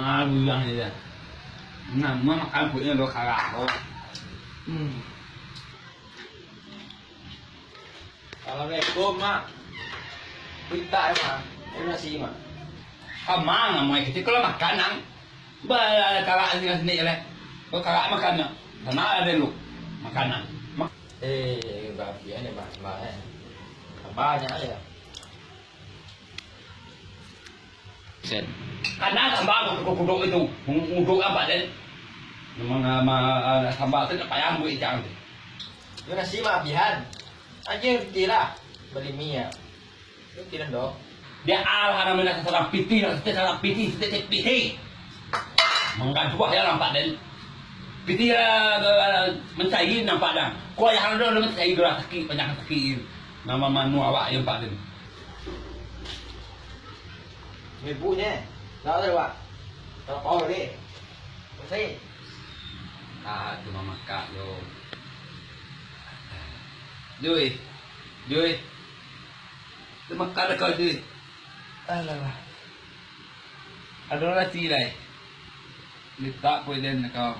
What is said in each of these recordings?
bilang dia. Nah, makan punya lo kagak lo. Assalamualaikum, Mak. Berita ya, Mak. Ini nasi, Mak. Kamang mau ikut kalau makanan. Kagak sini le. Kau kagak makan. Mana ada lu makanan. Babi ini, Mak. Banyak ya. Sen. Karena tambah kuduk itu, kuduk apa den? Memang tambah itu apa yang buat jangan. Ini nasi, Mak, bihan. Aja kira beli mie ya. Itu kira dong. Dia alah namanya seorang piti, seorang piti. Mengadu ya nampak den. Piti mencari nampak dah. Kau yang ada mencari gerak sakit banyak sakit. Nama manu awak yang pak den. Ibunya, tahu tak, Pak? Tahu deh. Saya. Cuma makan lo. Joy. Tu makan kau tu. Alah. Ada orang cilai. Letak pun dan kau.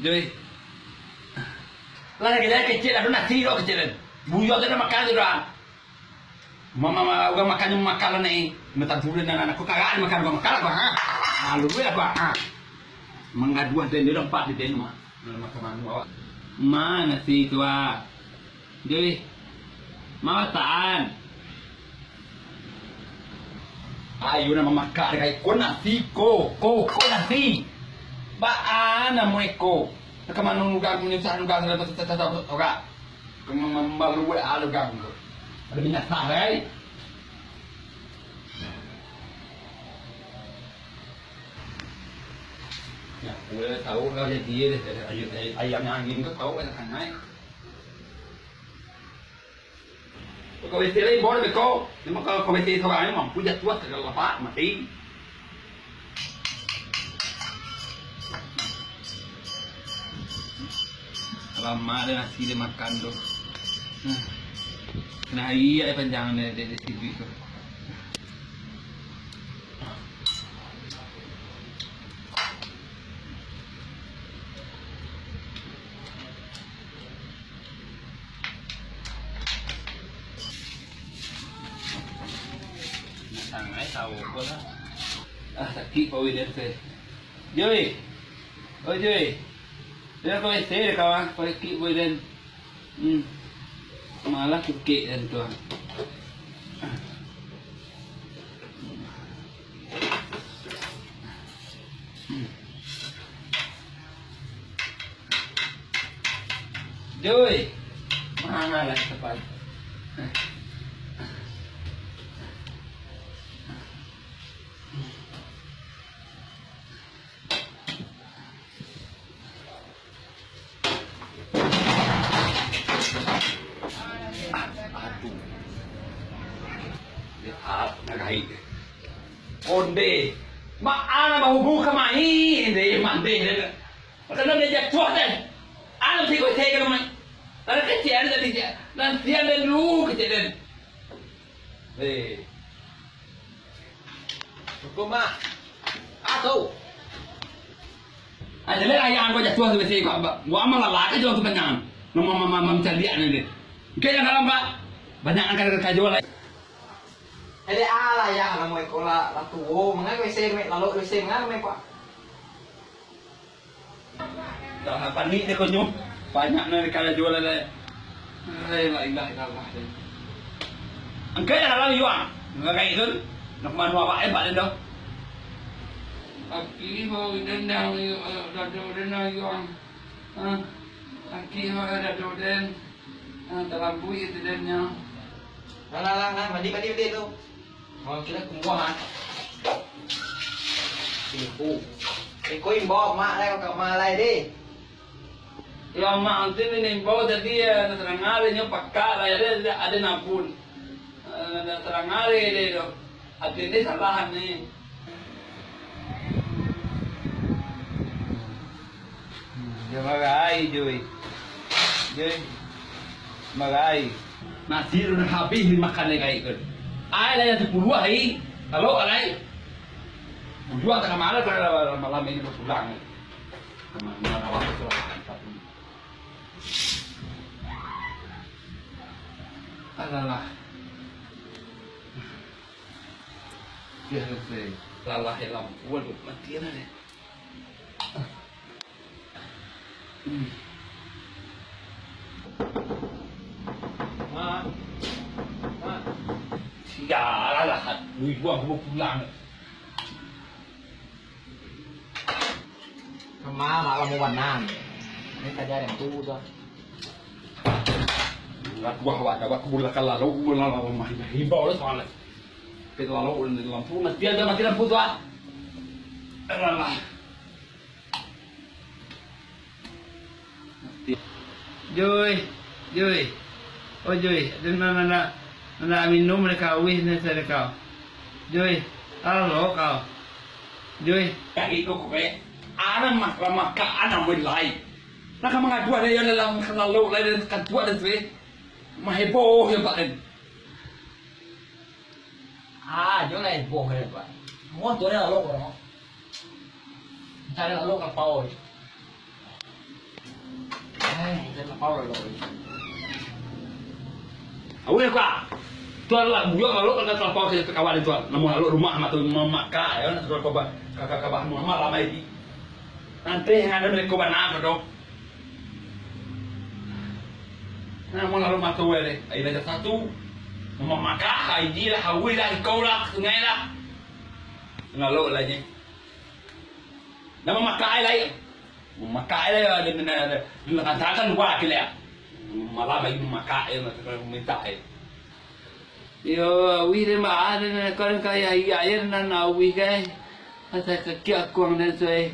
Joy. Lah kecil ada nasi lo kecil. Buyok tu makan tu dah. Mama gua makan makanan ni. Minta turun anak aku kagak makan gua makan apa ha. Malu ya apa. Mengaduan dan dia empat di rumah. Makan mana? Mana sih tua? Jadi, mau taan. Ayo nama makan kayak ko nasi ko nasi. Baan nama ko. Kemana nugang menyusah nugang dalam tetap orang. Kemana alu gang. Ada minyak sarai. Ya, gue tahu kau jadi ayamnya angin kau tahu kan naik. Kau besi lagi boleh kau, cuma kalau kau besi seorang ini mampu jatuh segala lepas mati. Lama ada nasi dia makan tu. Nah iya panjang dari TV tu. Sangai tahu apa lah. Sakit kau ini tu. Joy, Joy. Dia kau isi kawan, kau sakit kau ini. Malah kekek dan tuan. Joy, mana lah tepat. Nagai onde ana bahu kamai inde mande karena dia jatuh deh ana sih kau tega mai ana kecil ada dia dan dia dulu kecil dan Hukum, Mak. Tahu. Ada lagi ayam kau jatuh tu sih gua amal lah ke jual tu banyak mama mencari dia ni kayak dalam pak banyak angkat kajual. Jadi ala ya, nama ekola latuo, mengenai WC, lalu WC mengenai Pak. Dah panik deh kau nyum, banyak nih kalau jual ada. La ilaha illallah. Angkat dah lalu yuang, enggak kayak itu, nak mana apa pak dah. Aki mau dendang, dah dendang yuang. Aki mau dah dendang, dalam bui itu dendang. Nah, mandi tu. Mau kira kumpulan. Ibu. Kau imbaw mak lah kau malai deh. Ya mak nanti ni imbaw jadi terang hari ni pakak lah ada napun. Terang hari deh tu. Hati ni salah ni. Dia magai Joy. Magai. Nasi dah habis makan lagi kan. Ai lah yang 10 hari. Kalau alai. Bujuan tengah malam kan malam ini mau pulang. Kemana awak kesalahan tapi. Alah. Biar saya lalah helam. Waduh, mati na deh. Ma. Ma. Ya lah, buang mau pulang. Ma malam mau nan. Ini kerja yang tu tu. Nggak buah wak, dapat kubulan kalau kubulan lalu mah hibau lah soalnya. Kita lalu lampu mati ada mati lampu tu ah. Alah. Joy, Joy, oh Joy, dan mana minum mereka wis nasi kau. Joy, halo kau. Joy, kaki kau kayak anak mak lama ka anak mulai. Nak mengadu ada yang dalam lalu lain kan tua dan sih. Maheboh ya Pak Den. À chỗ này buồn rồi bạn. Muốn chỗ này là lộn rồi nó. Đây là lộn là phao rồi. Đây là phao rồi. Awalnya kak, tuan lah, buat kalau kan terlampau ke kawan itu, namun lalu rumah sama tuh mama kak, ya, nanti kalau kakak Muhammad lama ini, nanti yang ada mereka mana dong? Namun lalu matu deh, ada satu, mama kak, ini lah, hawi lah, kau lah, sungai lah, lalu lagi, nama makai lah, memakai lah, dan katakan buat kira. Malah bagi makai nanti kalau minta yo wi de ma de kan kaya ya nan na wi kai asa ka kya kuang de soi